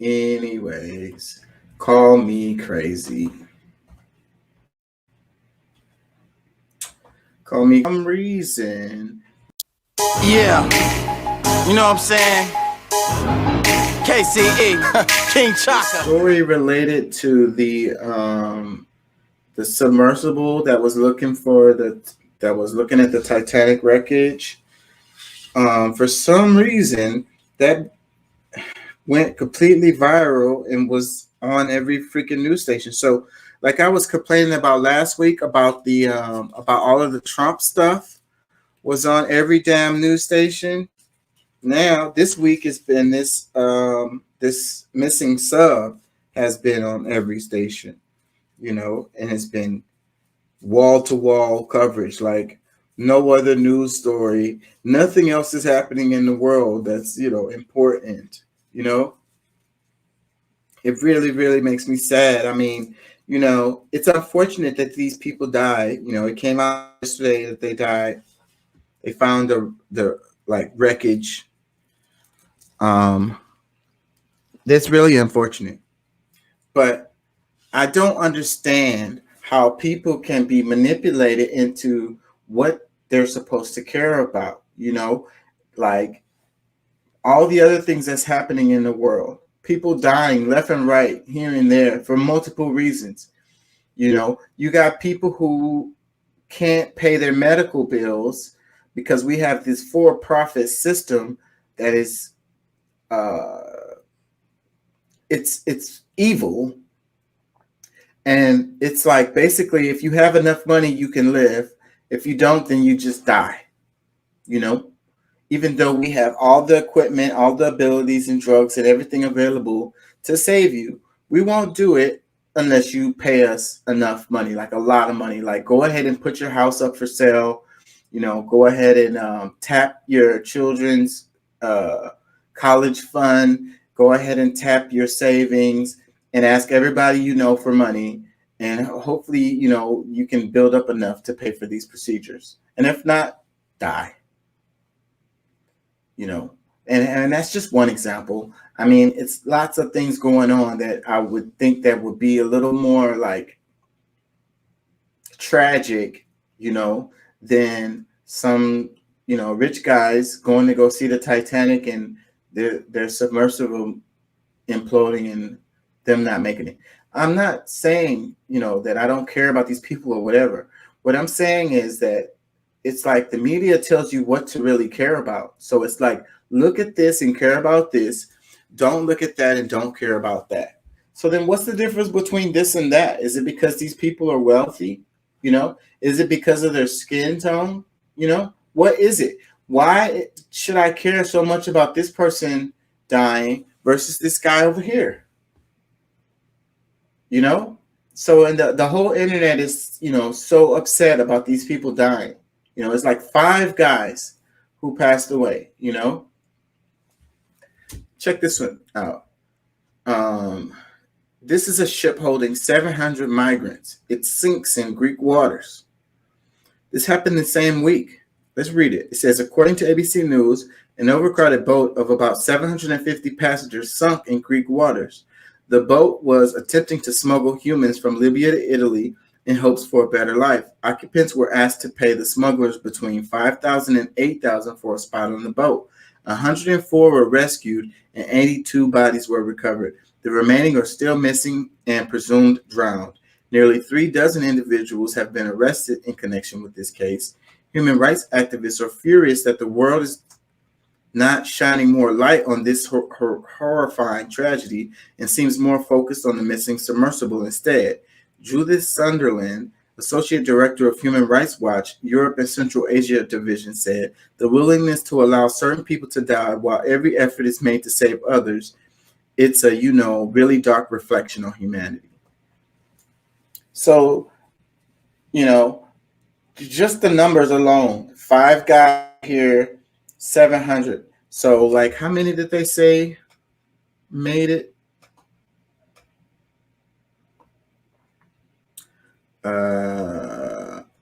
Anyways, call me crazy. Call me some reason. Yeah, you know what I'm saying? KCE, King Chaka. Story related to the submersible that was looking at the Titanic wreckage. For some reason, that went completely viral and was on every freaking news station. So, like I was complaining about last week about the about all of the Trump stuff was on every damn news station. Now, this week has been this missing sub has been on every station, and it's been wall to wall coverage, like no other news story. Nothing else is happening in the world that's important. You know, it really, really makes me sad. I mean, it's unfortunate that these people died. It came out yesterday that they died. They found the like wreckage. Um, that's really unfortunate. But I don't understand how people can be manipulated into what they're supposed to care about, like all the other things that's happening in the world. People dying left and right, here and there for multiple reasons. You got people who can't pay their medical bills because we have this for-profit system that is uh it's evil. And it's like basically if you have enough money you can live. If you don't, then you just die. You know, even though we have all the equipment, all the abilities and drugs and everything available to save you, we won't do it unless you pay us enough money, like a lot of money. Like go ahead and put your house up for sale. Go ahead and tap your children's uh, college fund. Go ahead and tap your savings and ask everybody for money. And hopefully, you can build up enough to pay for these procedures. And if not, die. you know and that's just one example. I mean, it's lots of things going on that I would think that would be a little more like tragic, than some rich guys going to go see the Titanic and their submersible imploding and them not making it. I'm not saying that I don't care about these people or whatever. What I'm saying is that it's like the media tells you what to really care about. So it's like, look at this and care about this. Don't look at that and don't care about that. So then what's the difference between this and that? Is it because these people are wealthy? Is it because of their skin tone? What is it? Why should I care so much about this person dying versus this guy over here? So and the whole internet is so upset about these people dying. It's like 5 guys who passed away. Check this one out. This is a ship holding 700 migrants. It sinks in Greek waters. This happened the same week. Let's read it. It says, according to ABC News, an overcrowded boat of about 750 passengers sunk in Greek waters. The boat was attempting to smuggle humans from Libya to Italy in hopes for a better life. Occupants were asked to pay the smugglers between $5,000 and $8,000 for a spot on the boat. 104 were rescued and 82 bodies were recovered. The remaining are still missing and presumed drowned. Nearly 36 individuals have been arrested in connection with this case. Human rights activists are furious that the world is not shining more light on this horrifying tragedy and seems more focused on the missing submersible instead. Judith Sunderland, Associate Director of Human Rights Watch, Europe and Central Asia Division, said, the willingness to allow certain people to die while every effort is made to save others, it's a, really dark reflection on humanity. So, just the numbers alone, 5 guys here, 700. So, like, how many did they say made it?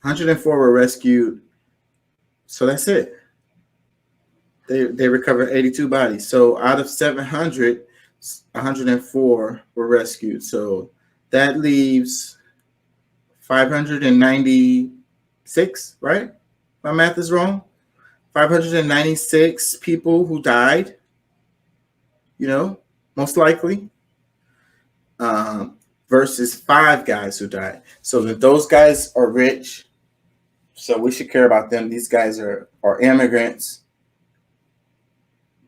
104 were rescued. So that's it. They recovered 82 bodies. So out of 700, 104 were rescued. So that leaves 596, right? My math is wrong. 596 people who died, you know, most likely, um, versus 5 guys who died. So that those guys are rich. So we should care about them. These guys are immigrants,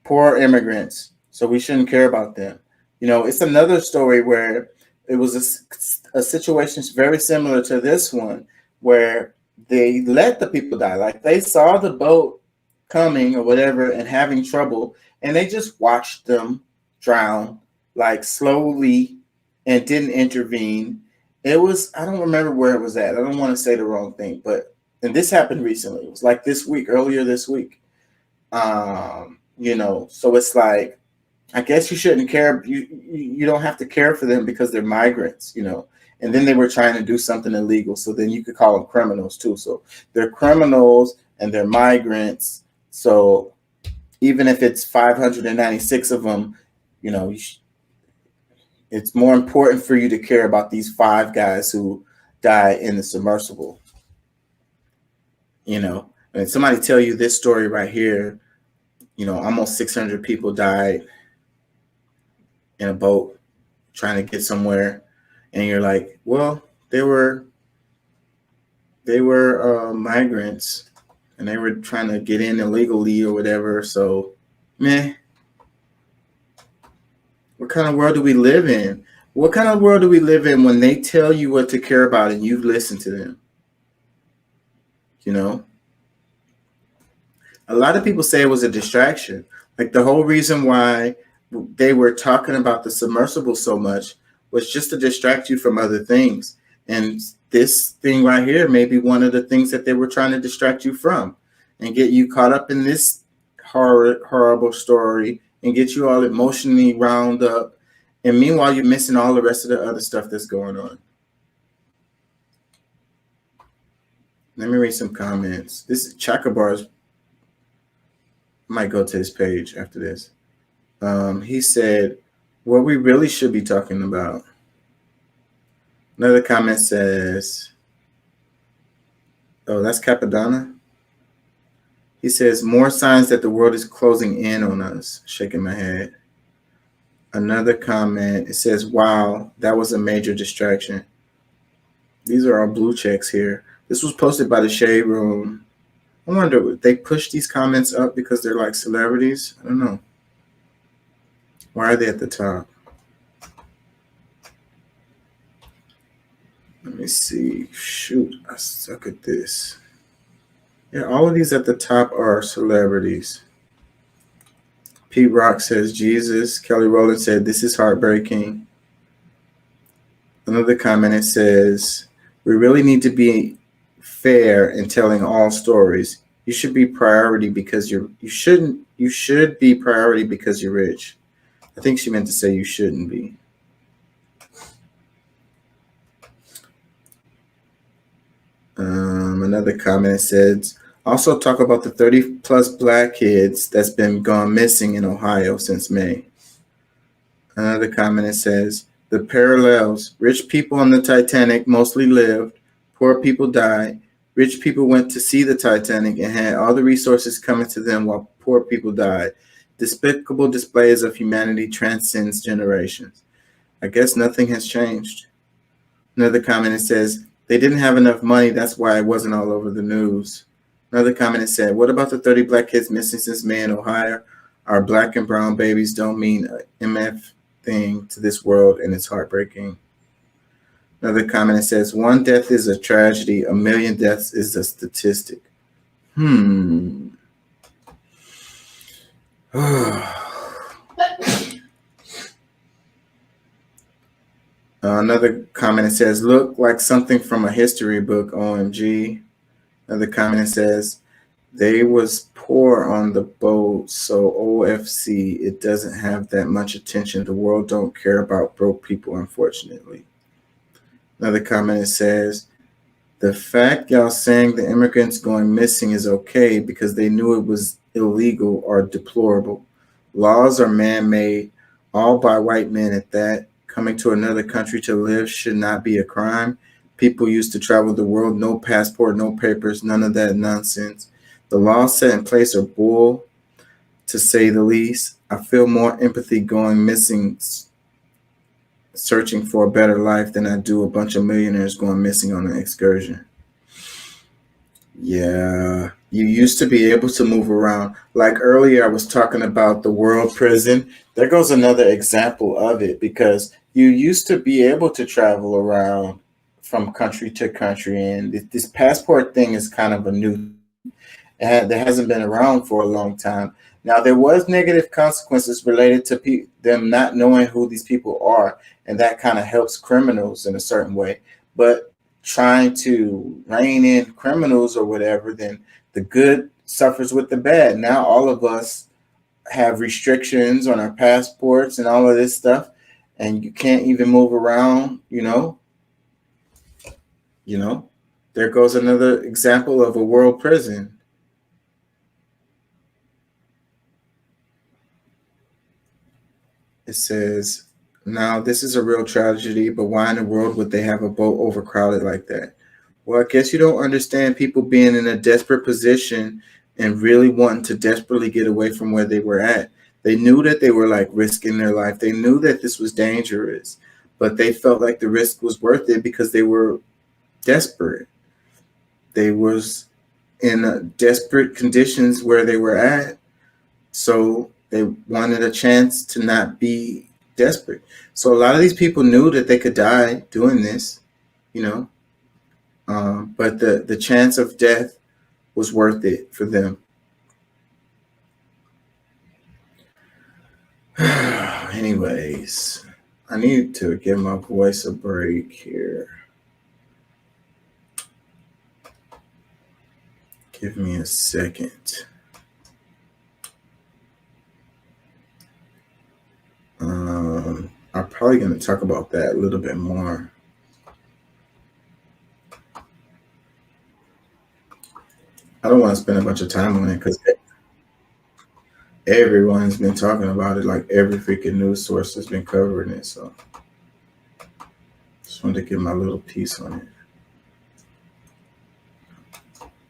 poor immigrants. So we shouldn't care about them. It's another story where it was a situation very similar to this one where they let the people die. Like they saw the boat coming or whatever and having trouble, and they just watched them drown like slowly and didn't intervene. I don't remember where it was at. I don't want to say the wrong thing, and this happened recently. It was like this week, earlier this week. So it's like, I guess you shouldn't care. You don't have to care for them because they're migrants, And then they were trying to do something illegal, so then you could call them criminals too. So they're criminals and they're migrants. So even if it's 596 of them, it's more important for you to care about these 5 guys who died in the submersible. And somebody tell you this story right here, almost 600 people died in a boat trying to get somewhere, and you're like, well, they were migrants and they were trying to get in illegally or whatever. So, meh. What kind of world do we live in? What kind of world do we live in when they tell you what to care about and you listen to them? A lot of people say it was a distraction. Like the whole reason why they were talking about the submersible so much was just to distract you from other things. And this thing right here may be one of the things that they were trying to distract you from and get you caught up in this horrible story and get you all emotionally wound up. And meanwhile, you're missing all the rest of the other stuff that's going on. Let me read some comments. This is Chakabar's. Might go to his page after this. He said, what we really should be talking about. Another comment says, oh, that's Capadonna. He says, more signs that the world is closing in on us. Shaking my head. Another comment, it says, wow, that was a major distraction. These are our blue checks here. This was posted by the Shade Room. I wonder if they push these comments up because they're like celebrities. I don't know. Why are they at the top? Let me see. Shoot, I suck at this. Yeah, all of these at the top are celebrities. Pete Rock says, Jesus. Kelly Rowland said, this is heartbreaking. Another comment, it says, we really need to be fair in telling all stories. You should be priority because you should be priority because you're rich. I think she meant to say you shouldn't be. Another comment says, also talk about the 30 plus black kids that's been gone missing in Ohio since May. Another comment says, the parallels, rich people on the Titanic mostly lived, poor people died. Rich people went to see the Titanic and had all the resources coming to them while poor people died. Despicable displays of humanity transcends generations. I guess nothing has changed. Another comment says, they didn't have enough money, that's why it wasn't all over the news. Another comment said, what about the 30 black kids missing since May in Ohio? Our black and brown babies don't mean an MF thing to this world, and it's heartbreaking. Another comment says, one death is a tragedy, a million deaths is a statistic. Another comment says, look like something from a history book, OMG. Another comment says, they was poor on the boat, so OFC, it doesn't have that much attention. The world don't care about broke people, unfortunately. Another comment says, the fact y'all saying the immigrants going missing is okay because they knew it was illegal or deplorable. Laws are man-made. all by white men at that. Coming to another country to live should not be a crime. People used to travel the world, no passport, no papers, none of that nonsense. The laws set in place are bull, to say the least. I feel more empathy going missing, searching for a better life, than I do a bunch of millionaires going missing on an excursion. Yeah, you used to be able to move around. Like earlier, I was talking about the world prison. There goes another example of it because you used to be able to travel around from country to country, and this passport thing is kind of a new. That hasn't been around for a long time. Now there was negative consequences related to them not knowing who these people are, and that kind of helps criminals in a certain way. But trying to rein in criminals or whatever, then the good suffers with the bad. Now all of us have restrictions on our passports and all of this stuff, and you can't even move around. You know. There goes another example of a world prison. It says, now this is a real tragedy, but why in the world would they have a boat overcrowded like that? Well, I guess you don't understand people being in a desperate position and really wanting to desperately get away from where they were at. They knew that they were like risking their life. They knew that this was dangerous, but they felt like the risk was worth it because they were desperate. They was in desperate conditions where they were at. So they wanted a chance to not be desperate. So a lot of these people knew that they could die doing this, you know, but the chance of death was worth it for them. Anyways, I need to give my voice a break here. Give me a second. I'm probably going to talk about that a little bit more. I don't want to spend a bunch of time on it because everyone's been talking about it. Like every freaking news source has been covering it. So just wanted to give my little piece on it.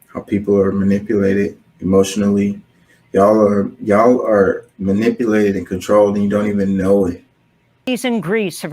How people are manipulated emotionally. Y'all are manipulated and controlled, and you don't even know it. In Greece have